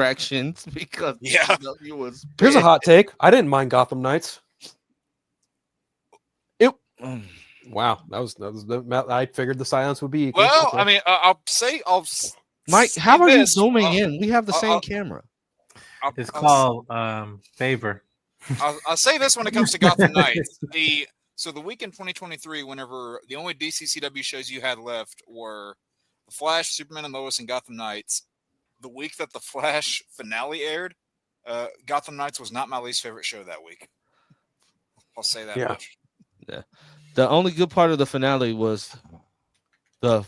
distractions because CW was. Here's a hot take. I didn't mind Gotham Knights. Wow, that was I figured the silence would be equal. Well, Okay. I mean, Mike, how are you zooming in? We have the same camera. It's called favor. I'll say this when it comes to Gotham Knights. So the week in 2023, whenever the only DCCW shows you had left were The Flash, Superman and Lois, and Gotham Knights, the week that the Flash finale aired, Gotham Knights was not my least favorite show that week. I'll say that much. Yeah. The only good part of the finale was the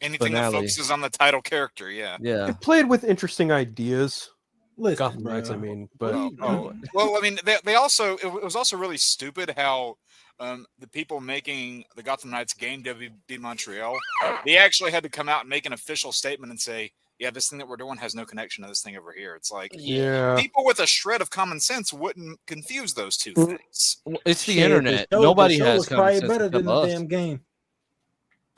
anything that focuses on the title character. Yeah. It played with interesting ideas. Listen, Gotham Knights, I mean, but well, I mean, they also it was also really stupid how the people making the Gotham Knights game, WB Montreal, they actually had to come out and make an official statement and say, yeah, this thing that we're doing has no connection to this thing over here. It's like people with a shred of common sense wouldn't confuse those two things. It's the internet. Nobody has common sense. Better than the damn game.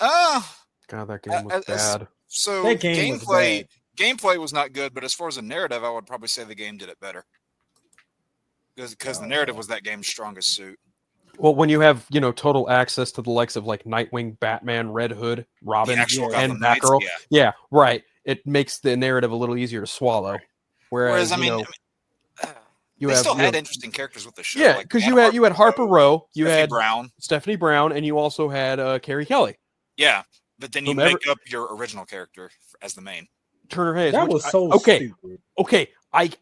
God, that game was bad. So gameplay was not good, but as far as a narrative, I would probably say the game did it better because the narrative was that game's strongest suit. Well, when you have total access to the likes of like Nightwing, Batman, Red Hood, Robin, and Batgirl, right. It makes the narrative a little easier to swallow. Whereas I mean, they still had interesting characters with the show. Yeah, because you had Harper Row, you had Stephanie Brown, and you also had Carrie Kelly. Yeah, but then you make up your original character as the main. Turner Hayes. That was so stupid. Okay, I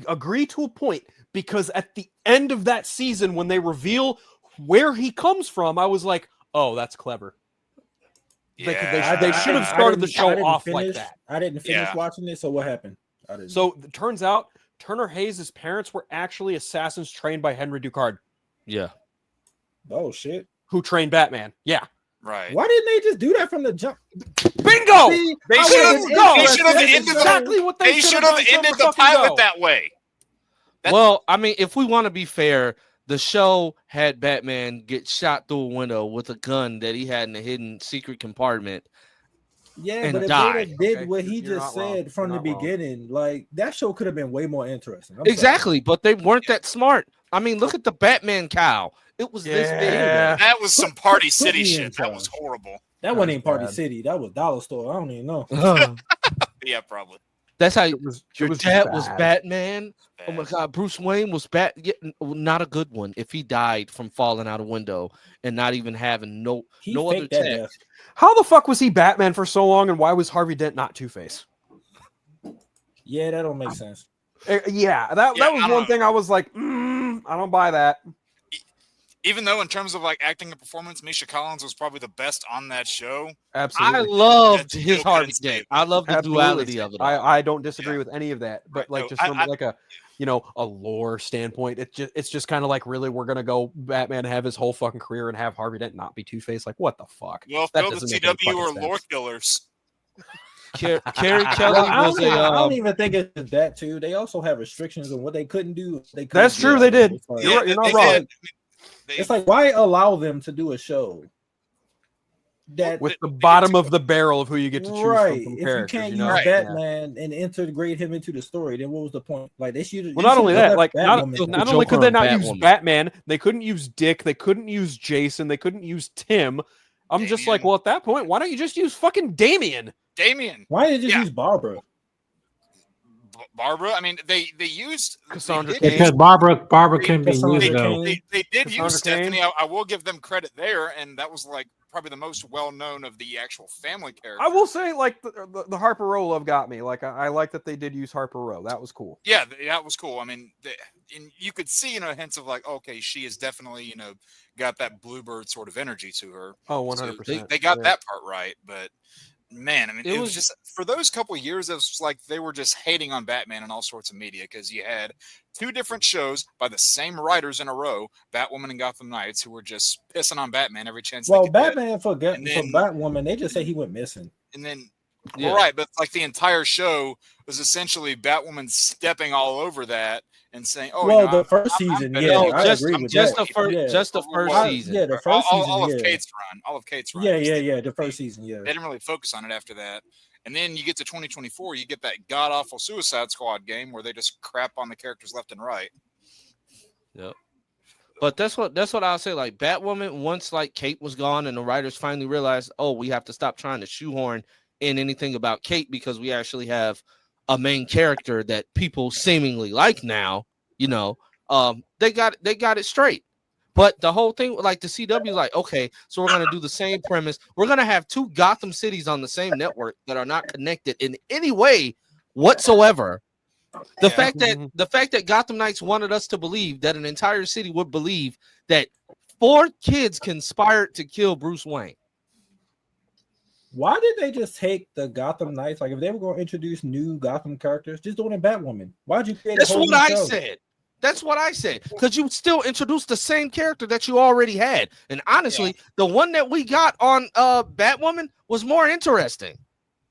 agree to a point because at the end of that season, when they reveal where he comes from, I was like, oh, that's clever. Yeah. They should have started the show off like that. I didn't finish watching it, so what happened? So it turns out Turner Hayes' parents were actually assassins trained by Henry Ducard. Yeah. Oh, shit. Who trained Batman. Yeah. Right. Why didn't they just do that from the jump? Bingo! They should have ended exactly what they should have ended the pilot that way. Well, I mean, if we want to be fair, the show had Batman get shot through a window with a gun that he had in a hidden secret compartment. Yeah, but if they did what he just said from the beginning, like that show could have been way more interesting. Exactly, but they weren't that smart. I mean, look at the Batman cowl. It was this big. That was some Party City shit. That was horrible. That wasn't even Party City. That was Dollar Store. I don't even know. Yeah, probably. That's how your dad was Batman. Oh my God, Bruce Wayne was not a good one. If he died from falling out a window and not even having no other tech. How the fuck was he Batman for so long, and why was Harvey Dent not Two-Face? Yeah, that don't make sense. That was one thing I was like, I don't buy that. Even though in terms of like acting and performance, Misha Collins was probably the best on that show. Absolutely. I loved his Harvey Dent. I love the duality of it. I don't disagree with any of that. But like just from like a lore standpoint, it's just kind of like, really, we're gonna go Batman have his whole fucking career and have Harvey Dent not be Two-Face? Like, what the fuck? Well, that the CW or lore killers. Carrie Kelly was I don't even think it's that too. They also have restrictions on what they couldn't do. That's true. They did. You're not wrong. It's like, why allow them to do a show that with the bottom of the barrel of who you get to choose from if you can't use Batman and integrate him into the story, then what was the point? Like they should. Well, not only that, like not only could they not use Batman, they couldn't use Dick, they couldn't use Jason, they couldn't use Tim. I'm just like, well, at that point, why don't you just use fucking Damian? Why did you just use Barbara? I mean, they used Cassandra Cain. Because Barbara can be used. They did use Stephanie. I will give them credit there, and that was like probably the most well-known of the actual family characters. I will say, like the Harper Row love got me. Like I like that they did use Harper Row. That was cool. Yeah, that was cool. I mean, and you could see hints of like, okay, she is definitely got that Bluebird sort of energy to her. Oh, 100%. So they got that part right, but. Man, I mean, it was just for those couple of years, it was like they were just hating on Batman in all sorts of media because you had two different shows by the same writers in a row, Batwoman and Gotham Knights, who were just pissing on Batman every chance they could Batman for Batwoman, they just say he went missing. And then, right, but like the entire show was essentially Batwoman stepping all over that and saying, "Oh, well, the first season, just the first season, yeah, the first season, all of Kate's run, the first season, They didn't really focus on it after that, And then you get to 2024, you get that god awful Suicide Squad game where they just crap on the characters left and right. Yep. But that's what I'll say. Like Batwoman, once like Kate was gone and the writers finally realized, oh, we have to stop trying to shoehorn in anything about Kate because we actually have a main character that people seemingly like now. They got it straight. But the whole thing, like the CW, like, okay, so we're gonna do the same premise. We're gonna have two Gotham cities on the same network that are not connected in any way whatsoever. The fact that Gotham Knights wanted us to believe that an entire city would believe that 4 kids conspired to kill Bruce Wayne. Why did they just take the Gotham Knights? Like, if they were going to introduce new Gotham characters, just do it in Batwoman. Why'd you create? That's what I said. That's what I said. Because you still introduced the same character that you already had. And honestly, the one that we got on Batwoman was more interesting.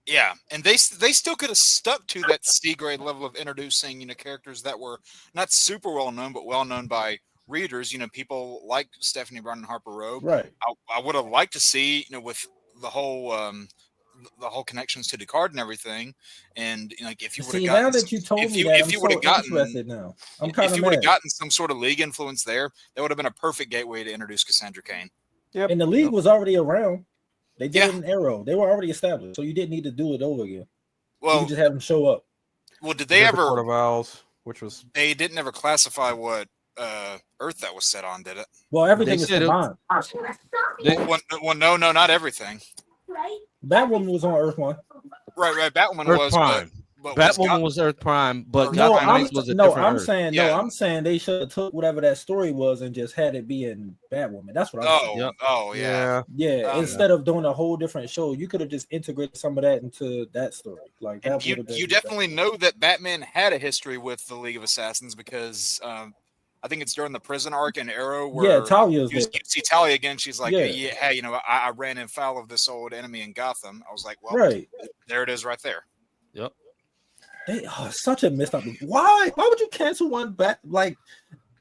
Yeah, and they still could have stuck to that C grade level of introducing, characters that were not super well known, but well known by readers. People like Stephanie Brown and Harper Rogue. Right. I would have liked to see, with the whole connections to Descartes and everything, and like if you would have gotten now that you told me that, I'm so interested now. I'm kind of if you would have gotten some sort of League influence there, that would have been a perfect gateway to introduce Cassandra Cain. Yep. And the League was already around. They did it in Arrow. They were already established, so you didn't need to do it over again. Well, you just have them show up. Well, did they ever? Court of Owls, which was they didn't ever classify what Earth that was set on, did it? Well, everything is combined. Well, no, not everything. Batwoman was on Earth 1. Right. Batwoman Earth was Prime. But Batwoman was Earth Prime, but Gotham Knights was a different Earth. I'm saying they should have took whatever that story was and just had it be in Batwoman. That's what I'm saying. Yep. Oh, yeah. Instead of doing a whole different show, you could have just integrated some of that into that story. Like that. You definitely know that Batman had a history with the League of Assassins because I think it's during the prison arc in Arrow where Talia's you see Talia again. She's like, hey, I ran in foul of this old enemy in Gotham. I was like, well, there it is right there. Yep. They are such a missed up. Why would you cancel one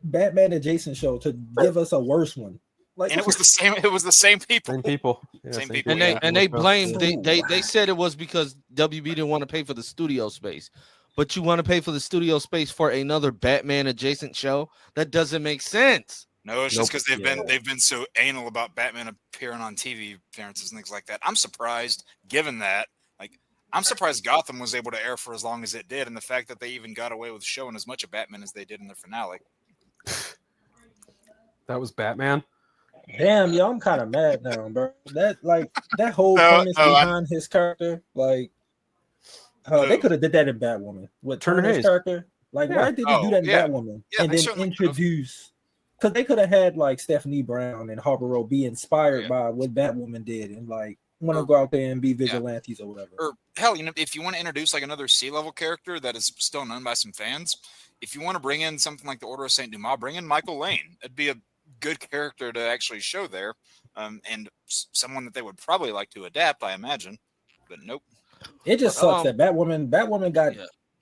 Batman adjacent show to give us a worse one? Like, and it was the same. It was the same people. Same people. Yeah, same people. And they blamed. They said it was because WB didn't want to pay for the studio space. But you want to pay for the studio space for another Batman adjacent show? That doesn't make sense. No, it's just because they've been so anal about Batman appearing on TV appearances and things like that. I'm surprised, given that. I'm surprised Gotham was able to air for as long as it did, and the fact that they even got away with showing as much of Batman as they did in the finale. That was Batman. Damn, yo, I'm kind of mad now, bro. That whole premise behind his character, they could have did that in Batwoman. What Turner's character? Why did he do that in Batwoman? Yeah, and then introduce, because they could have had Stephanie Brown and Harper Row be inspired by what Batwoman did, and want to go out there and be vigilantes or whatever. Or hell, if you want to introduce another C-level character that is still known by some fans, if you want to bring in something like the Order of Saint Dumas, bring in Michael Lane. It'd be a good character to actually show there, and someone that they would probably like to adapt, I imagine. But nope. It just sucks that Batwoman got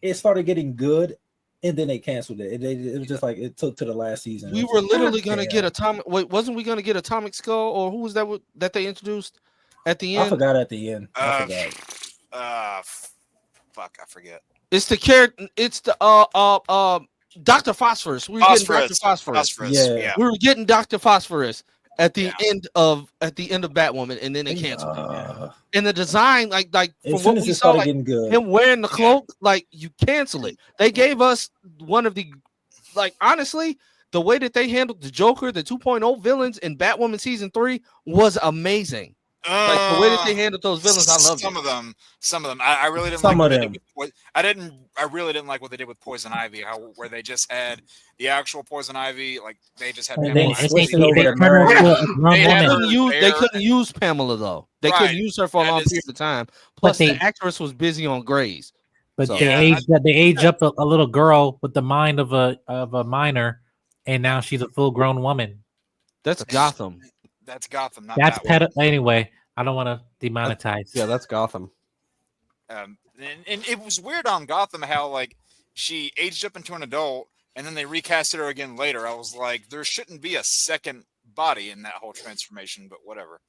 it started getting good, and then they canceled it. It was just it took to the last season. We were literally gonna get Atomic. Wait, wasn't we gonna get Atomic Skull, or who was that they introduced at the end? I forgot at the end. Fuck, I forget. It's the character. It's the Dr. Phosphorus. We were getting Dr. Phosphorus. Yeah, we were getting Dr. Phosphorus at the end of Batwoman, and then they canceled it. And the design, from what we saw, him wearing the cloak, you cancel it. They gave us one of the, honestly, the way that they handled the Joker, the 2.0 villains in Batwoman season 3 was amazing. The way that they handled those villains, I love some of them. I really didn't like them. I really didn't like what they did with Poison Ivy. Where they just had the actual Poison Ivy, they just had. They couldn't use Pamela though. They couldn't use her for a long period of time. Plus, the actress was busy on Grays. But they aged up a little girl with the mind of a minor, and now she's a full-grown woman. That's Gotham. That's Gotham. Not that's that anyway. I don't want to demonetize. Yeah, that's Gotham. And it was weird on Gotham how she aged up into an adult and then they recasted her again later. I was like, there shouldn't be a second body in that whole transformation, but whatever.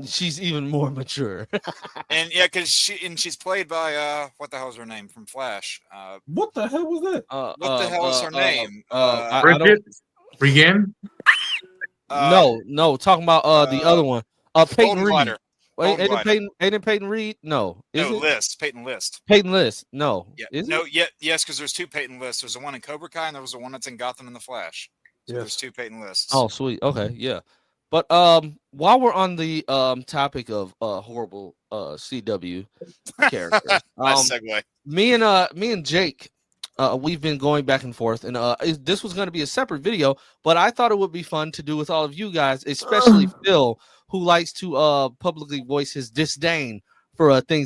She's even more mature. And yeah, because she's played by what the hell is her name from Flash? What the hell was that? What the hell is her name? Bridget? Regan? No, talking about the other one. Peyton Golden Reed. Glider. Wait, Golden Glider. ain't it Peyton Reed? No. Is No, it? List. Peyton List. Peyton List. No. Yeah. Is No, it? yes, because there's two Peyton Lists. There's the one in Cobra Kai and there was the one that's in Gotham and the Flash. So there's two Peyton Lists. Oh, sweet. Okay, yeah. But while we're on the topic of horrible CW characters, nice segue. Me and Jake, we've been going back and forth, and this was going to be a separate video, but I thought it would be fun to do with all of you guys, especially Phil, who likes to publicly voice his disdain for things